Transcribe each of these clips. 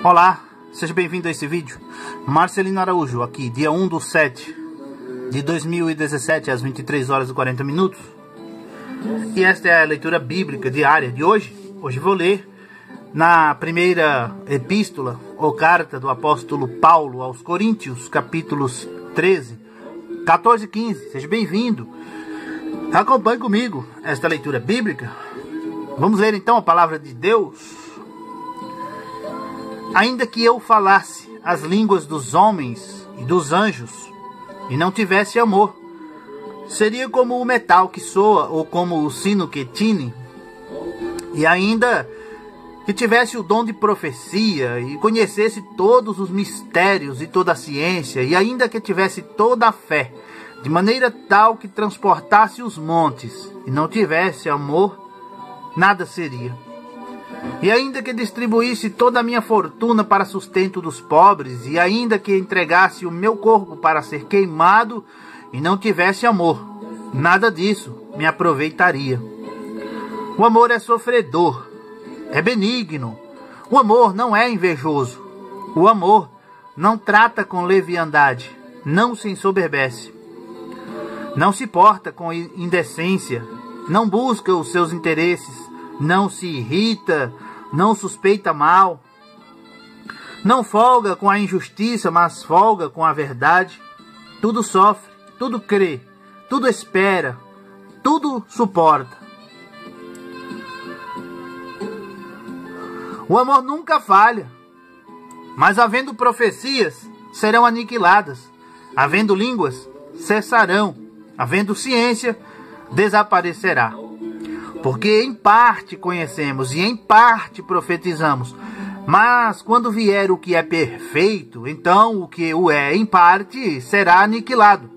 Olá, seja bem-vindo a esse vídeo. Marcelino Araújo, aqui, dia 1/7/2017, às 23 horas e 40 minutos. E esta é a leitura bíblica diária de hoje. Hoje vou ler na primeira epístola, ou carta do apóstolo Paulo aos Coríntios, capítulos 13, 14 e 15. Seja bem-vindo. Acompanhe comigo esta leitura bíblica. Vamos ler então a palavra de Deus. Ainda que eu falasse as línguas dos homens e dos anjos, e não tivesse amor, seria como o metal que soa, ou como o sino que tine. E ainda que tivesse o dom de profecia, e conhecesse todos os mistérios e toda a ciência, e ainda que tivesse toda a fé, de maneira tal que transportasse os montes, e não tivesse amor, nada seria. E ainda que distribuísse toda a minha fortuna para sustento dos pobres, e ainda que entregasse o meu corpo para ser queimado, e não tivesse amor, nada disso me aproveitaria. O amor é sofredor, é benigno. O amor não é invejoso. O amor não trata com leviandade, não se ensoberbece. Não se porta com indecência, não busca os seus interesses, não se irrita, não suspeita mal, não folga com a injustiça, mas folga com a verdade. Tudo sofre, tudo crê, tudo espera, tudo suporta. O amor nunca falha, mas havendo profecias, serão aniquiladas, havendo línguas, cessarão, havendo ciência, desaparecerá. Porque em parte conhecemos e em parte profetizamos. Mas quando vier o que é perfeito, então o que o é em parte será aniquilado.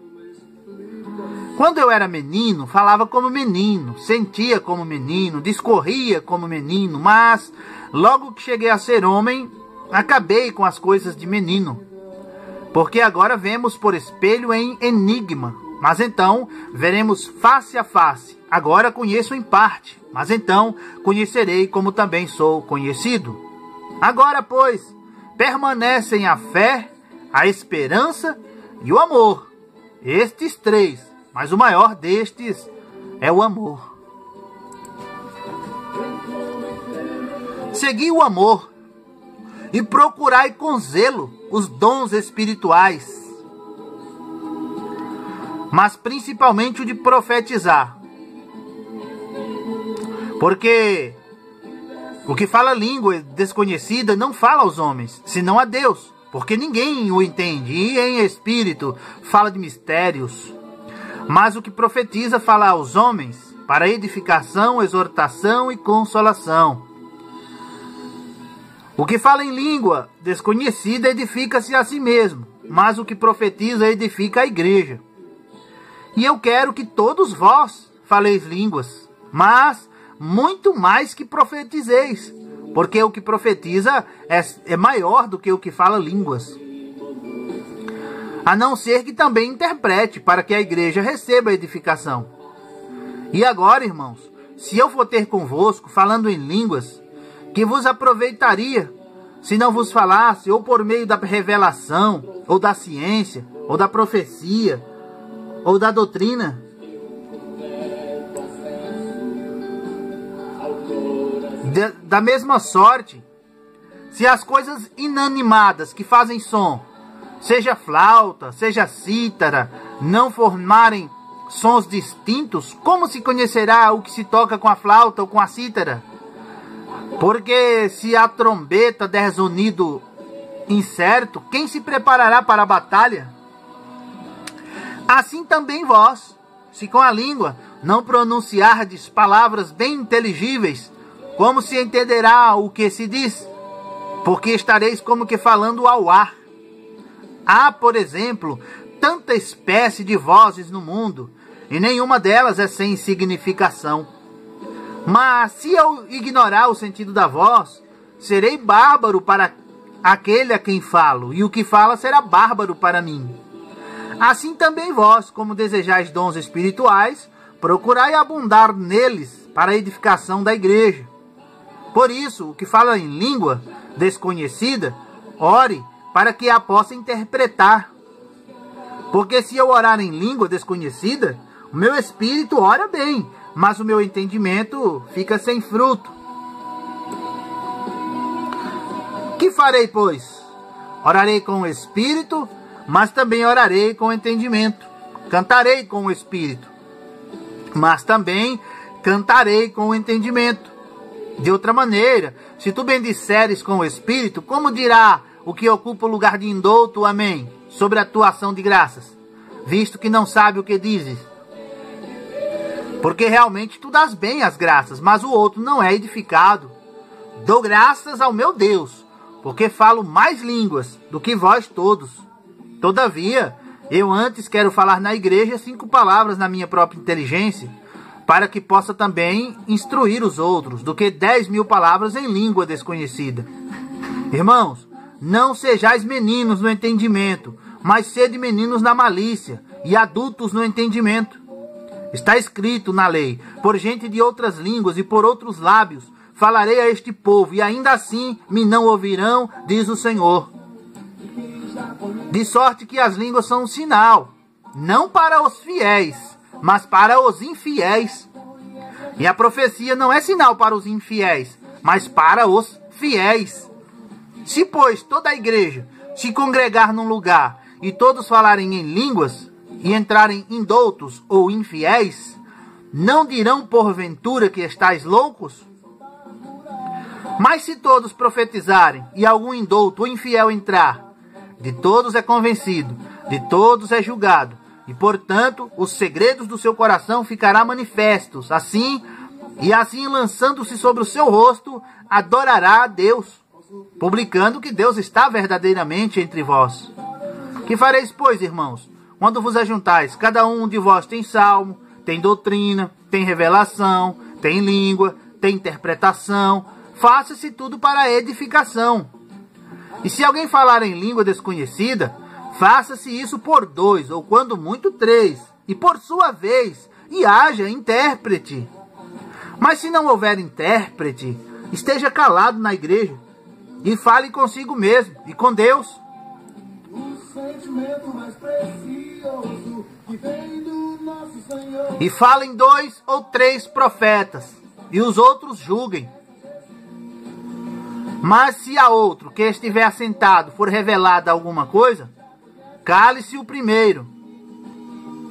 Quando eu era menino, falava como menino, sentia como menino, discorria como menino, mas logo que cheguei a ser homem, acabei com as coisas de menino. Porque agora vemos por espelho em enigma, mas então veremos face a face. Agora conheço em parte, mas então conhecerei como também sou conhecido. Agora, pois, permanecem a fé, a esperança e o amor. Estes três, mas o maior destes é o amor. Segui o amor e procurai com zelo os dons espirituais, mas principalmente o de profetizar. Porque o que fala língua desconhecida não fala aos homens, senão a Deus, porque ninguém o entende, e em espírito fala de mistérios. Mas o que profetiza fala aos homens, para edificação, exortação e consolação. O que fala em língua desconhecida edifica-se a si mesmo, mas o que profetiza edifica a igreja. E eu quero que todos vós faleis línguas, mas muito mais que profetizeis, porque o que profetiza é maior do que o que fala línguas. A não ser que também interprete, para que a igreja receba a edificação. E agora, irmãos, se eu for ter convosco, falando em línguas, que vos aproveitaria, se não vos falasse, ou por meio da revelação, ou da ciência, ou da profecia, ou da doutrina? Da mesma sorte, se as coisas inanimadas que fazem som, seja flauta, seja cítara, não formarem sons distintos, como se conhecerá o que se toca com a flauta ou com a cítara? Porque se a trombeta der sonido incerto, quem se preparará para a batalha? Assim também vós, se com a língua não pronunciardes palavras bem inteligíveis, como se entenderá o que se diz? Porque estareis como que falando ao ar. Há, por exemplo, tanta espécie de vozes no mundo, e nenhuma delas é sem significação. Mas se eu ignorar o sentido da voz, serei bárbaro para aquele a quem falo, e o que fala será bárbaro para mim. Assim também vós, como desejais dons espirituais, procurai abundar neles para a edificação da igreja. Por isso, o que fala em língua desconhecida, ore para que a possa interpretar. Porque se eu orar em língua desconhecida, o meu espírito ora bem, mas o meu entendimento fica sem fruto. Que farei, pois? Orarei com o espírito, mas também orarei com o entendimento. Cantarei com o espírito, mas também cantarei com o entendimento. De outra maneira, se tu bendisseres com o espírito, como dirá o que ocupa o lugar de indouto, amém, sobre a tua ação de graças, visto que não sabe o que dizes? Porque realmente tu dás bem as graças, mas o outro não é edificado. Dou graças ao meu Deus, porque falo mais línguas do que vós todos. Todavia, eu antes quero falar na igreja 5 palavras na minha própria inteligência, para que possa também instruir os outros, do que 10.000 palavras em língua desconhecida. Irmãos, não sejais meninos no entendimento, mas sede meninos na malícia, e adultos no entendimento. Está escrito na lei: por gente de outras línguas e por outros lábios falarei a este povo, e ainda assim me não ouvirão, diz o Senhor. De sorte que as línguas são um sinal, não para os fiéis, mas para os infiéis. E a profecia não é sinal para os infiéis, mas para os fiéis. Se, pois, toda a igreja se congregar num lugar e todos falarem em línguas e entrarem indoutos ou infiéis, não dirão porventura que estáis loucos? Mas se todos profetizarem e algum indouto ou infiel entrar, de todos é convencido, de todos é julgado, e portanto os segredos do seu coração ficarão manifestos. Assim, lançando-se sobre o seu rosto, adorará a Deus, publicando que Deus está verdadeiramente entre vós. Que fareis, pois, irmãos, quando vos ajuntais? Cada um de vós tem salmo, tem doutrina, tem revelação, tem língua, tem interpretação. Faça-se tudo para a edificação. E se alguém falar em língua desconhecida, faça-se isso por 2, ou quando muito 3, e por sua vez, e haja intérprete. Mas se não houver intérprete, esteja calado na igreja, e fale consigo mesmo, e com Deus. E falem 2 ou 3 profetas, e os outros julguem. Mas se a outro que estiver assentado for revelada alguma coisa, cale-se o primeiro,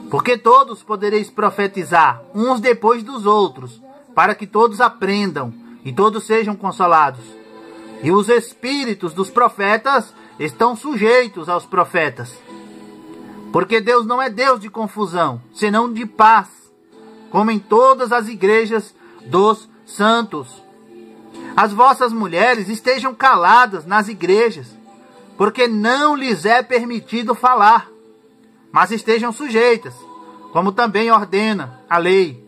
porque todos podereis profetizar, uns depois dos outros, para que todos aprendam e todos sejam consolados. E os espíritos dos profetas estão sujeitos aos profetas. Porque Deus não é Deus de confusão, senão de paz, como em todas as igrejas dos santos. As vossas mulheres estejam caladas nas igrejas, porque não lhes é permitido falar, mas estejam sujeitas, como também ordena a lei.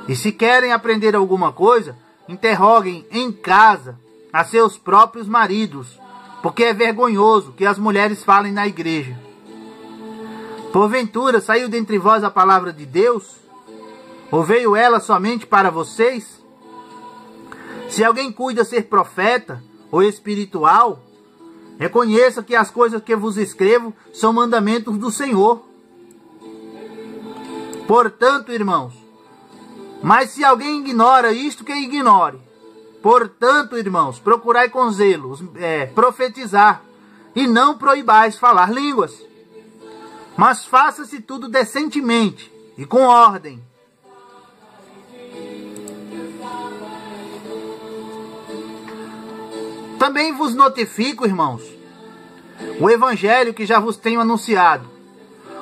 E se querem aprender alguma coisa, interroguem em casa a seus próprios maridos, porque é vergonhoso que as mulheres falem na igreja. Porventura saiu dentre vós a palavra de Deus? Ou veio ela somente para vocês? Se alguém cuida ser profeta ou espiritual, reconheça que as coisas que vos escrevo são mandamentos do Senhor. Portanto, irmãos, mas se alguém ignora isto, que ignore. Portanto, irmãos, procurai com zelo profetizar, e não proibais falar línguas. Mas faça-se tudo decentemente e com ordem. Também vos notifico, irmãos, o evangelho que já vos tenho anunciado,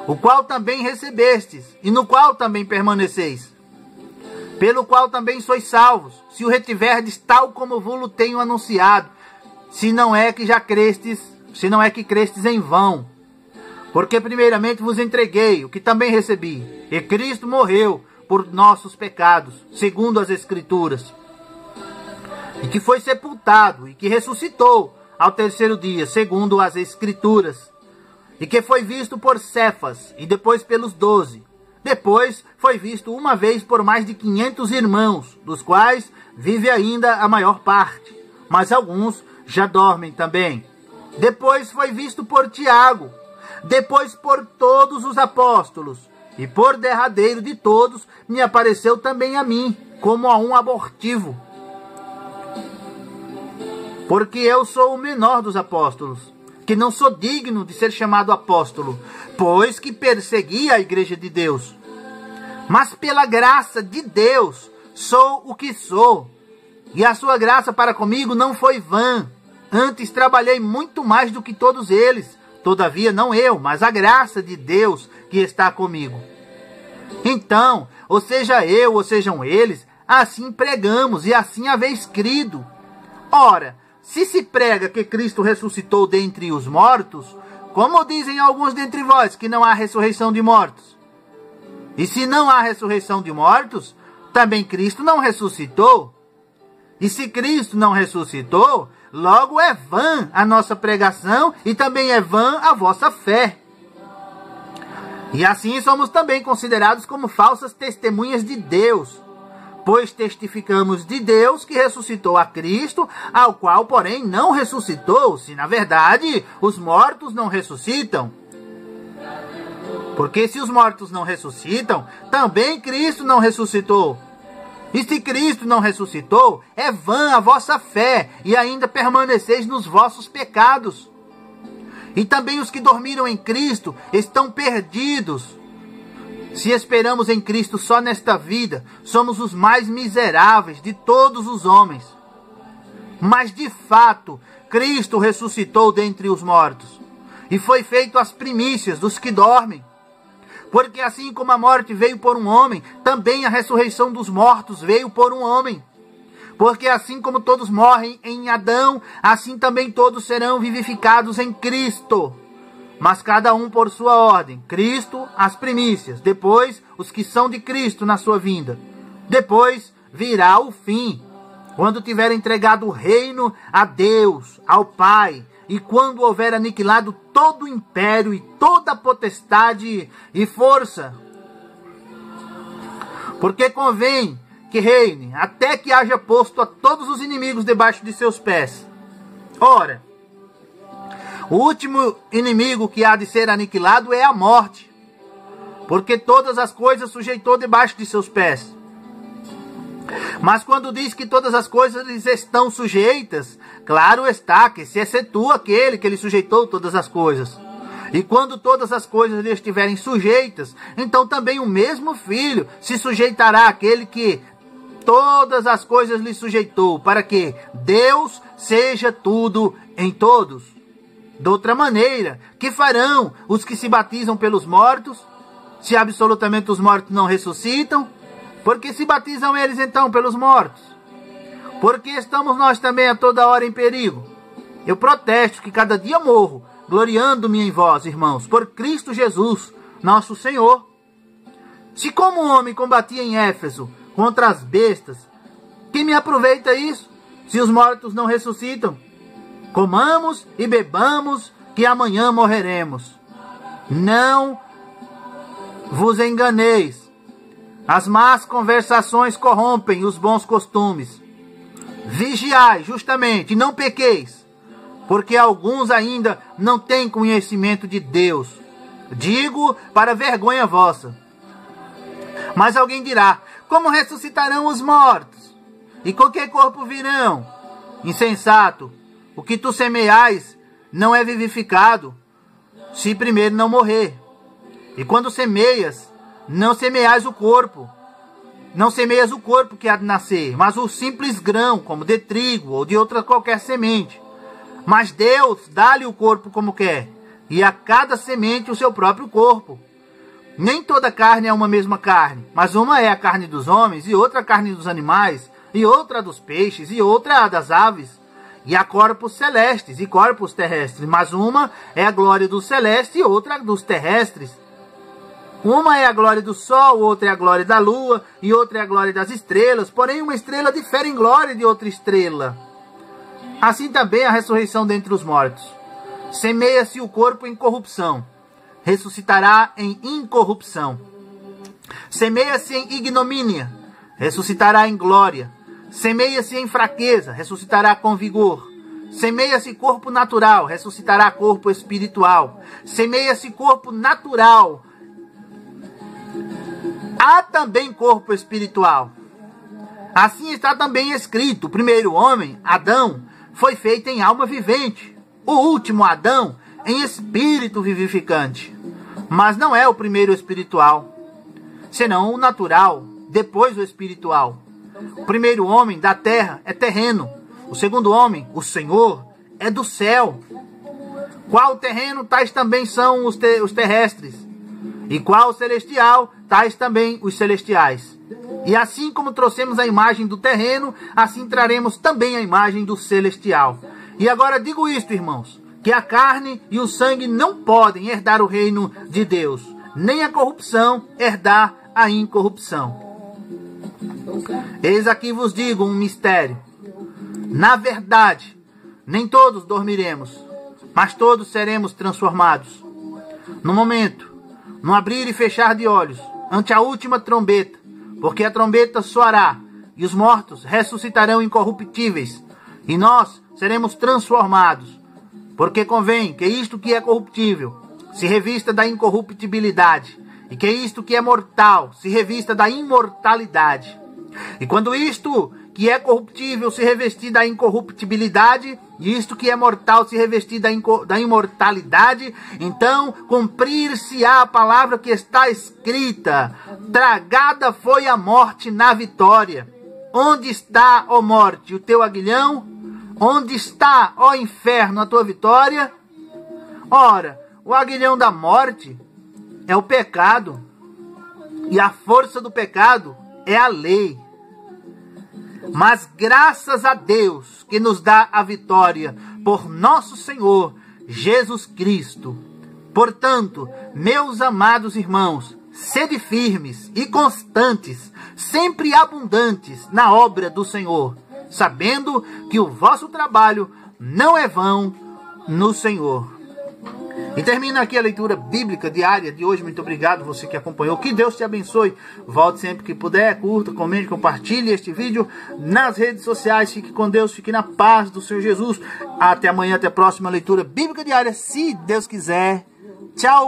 o qual também recebestes, e no qual também permaneceis, pelo qual também sois salvos, se o retiverdes tal como vos tenho anunciado, se não é que crestes em vão. Porque primeiramente vos entreguei o que também recebi, e Cristo morreu por nossos pecados, segundo as Escrituras, e que foi sepultado, e que ressuscitou ao terceiro dia, segundo as Escrituras, e que foi visto por Cefas, e depois pelos 12. Depois foi visto uma vez por mais de 500 irmãos, dos quais vive ainda a maior parte, mas alguns já dormem também. Depois foi visto por Tiago, depois por todos os apóstolos, e por derradeiro de todos me apareceu também a mim, como a um abortivo. Porque eu sou o menor dos apóstolos, que não sou digno de ser chamado apóstolo, pois que persegui a igreja de Deus. Mas pela graça de Deus sou o que sou, e a sua graça para comigo não foi vã. Antes trabalhei muito mais do que todos eles, todavia não eu, mas a graça de Deus que está comigo. Então, ou seja eu, ou sejam eles, assim pregamos e assim haveis crido. Ora, se prega que Cristo ressuscitou dentre os mortos, como dizem alguns dentre vós que não há ressurreição de mortos? E se não há ressurreição de mortos, também Cristo não ressuscitou? E se Cristo não ressuscitou, logo é vã a nossa pregação e também é vã a vossa fé. E assim somos também considerados como falsas testemunhas de Deus, pois testificamos de Deus que ressuscitou a Cristo, ao qual, porém, não ressuscitou, se na verdade os mortos não ressuscitam. Porque se os mortos não ressuscitam, também Cristo não ressuscitou. E se Cristo não ressuscitou, é vã a vossa fé, e ainda permaneceis nos vossos pecados. E também os que dormiram em Cristo estão perdidos. Se esperamos em Cristo só nesta vida, somos os mais miseráveis de todos os homens. Mas de fato, Cristo ressuscitou dentre os mortos, e foi feito as primícias dos que dormem. Porque assim como a morte veio por um homem, também a ressurreição dos mortos veio por um homem. Porque assim como todos morrem em Adão, assim também todos serão vivificados em Cristo. Mas cada um por sua ordem. Cristo, as primícias. Depois, os que são de Cristo na sua vinda. Depois virá o fim, quando tiver entregado o reino a Deus, ao Pai, e quando houver aniquilado todo o império e toda a potestade e força. Porque convém que reine, até que haja posto a todos os inimigos debaixo de seus pés. Ora, o último inimigo que há de ser aniquilado é a morte, porque todas as coisas sujeitou debaixo de seus pés. Mas quando diz que todas as coisas lhes estão sujeitas, claro está que se excetua aquele que lhe sujeitou todas as coisas. E quando todas as coisas lhe estiverem sujeitas, então também o mesmo Filho se sujeitará àquele que todas as coisas lhe sujeitou, para que Deus seja tudo em todos. De outra maneira, que farão os que se batizam pelos mortos, se absolutamente os mortos não ressuscitam? Porque se batizam eles então pelos mortos? Porque estamos nós também a toda hora em perigo? Eu protesto que cada dia morro, gloriando-me em vós, irmãos, por Cristo Jesus, nosso Senhor. Se como um homem combatia em Éfeso contra as bestas, que me aproveita isso, se os mortos não ressuscitam? Comamos e bebamos, que amanhã morreremos. Não vos enganeis. As más conversações corrompem os bons costumes. Vigiai justamente, não pequeis, porque alguns ainda não têm conhecimento de Deus. Digo para vergonha vossa. Mas alguém dirá: como ressuscitarão os mortos? E com que corpo virão? Insensato, o que tu semeais não é vivificado, se primeiro não morrer. E quando semeias, não semeais o corpo. Não semeias o corpo que há de nascer, mas o simples grão, como de trigo ou de outra qualquer semente. Mas Deus dá-lhe o corpo como quer, e a cada semente o seu próprio corpo. Nem toda carne é uma mesma carne, mas uma é a carne dos homens, e outra a carne dos animais, e outra a dos peixes, e outra a das aves. E há corpos celestes e corpos terrestres, mas uma é a glória dos celestes e outra a dos terrestres. Uma é a glória do sol, outra é a glória da lua, e outra é a glória das estrelas, porém uma estrela difere em glória de outra estrela. Assim também a ressurreição dentre os mortos. Semeia-se o corpo em corrupção, ressuscitará em incorrupção. Semeia-se em ignomínia, ressuscitará em glória. Semeia-se em fraqueza, ressuscitará com vigor. semeia-se corpo natural, ressuscitará corpo espiritual. Semeia-se corpo natural, há também corpo espiritual. Assim está também escrito: o primeiro homem, Adão, foi feito em alma vivente. O último, Adão, em espírito vivificante. Mas não é o primeiro espiritual, senão o natural, depois o espiritual. O primeiro homem da terra é terreno. O segundo homem, o Senhor, é do céu. Qual terreno, tais também são os terrestres. E qual celestial, tais também os celestiais. E assim como trouxemos a imagem do terreno, assim traremos também a imagem do celestial. E agora digo isto, irmãos, que a carne e o sangue não podem herdar o reino de Deus, nem a corrupção herdar a incorrupção. Eis aqui vos digo um mistério. Na verdade, nem todos dormiremos, mas todos seremos transformados. No momento, no abrir e fechar de olhos, ante a última trombeta, porque a trombeta soará, e os mortos ressuscitarão incorruptíveis, e nós seremos transformados, porque convém que isto que é corruptível se revista da incorruptibilidade, e que isto que é mortal se revista da imortalidade. E quando isto que é corruptível se revestir da incorruptibilidade, e isto que é mortal se revestir da imortalidade, então cumprir-se-á a palavra que está escrita: tragada foi a morte na vitória. Onde está, ó morte, o teu aguilhão? Onde está, ó inferno, a tua vitória? Ora, o aguilhão da morte é o pecado, e a força do pecado é a lei. Mas graças a Deus que nos dá a vitória por nosso Senhor Jesus Cristo. Portanto, meus amados irmãos, sede firmes e constantes, sempre abundantes na obra do Senhor, sabendo que o vosso trabalho não é vão no Senhor. E termina aqui a leitura bíblica diária de hoje. Muito obrigado você que acompanhou. Que Deus te abençoe. Volte sempre que puder. Curta, comente, compartilhe este vídeo nas redes sociais. Fique com Deus. Fique na paz do Senhor Jesus. Até amanhã. Até a próxima leitura bíblica diária. Se Deus quiser. Tchau.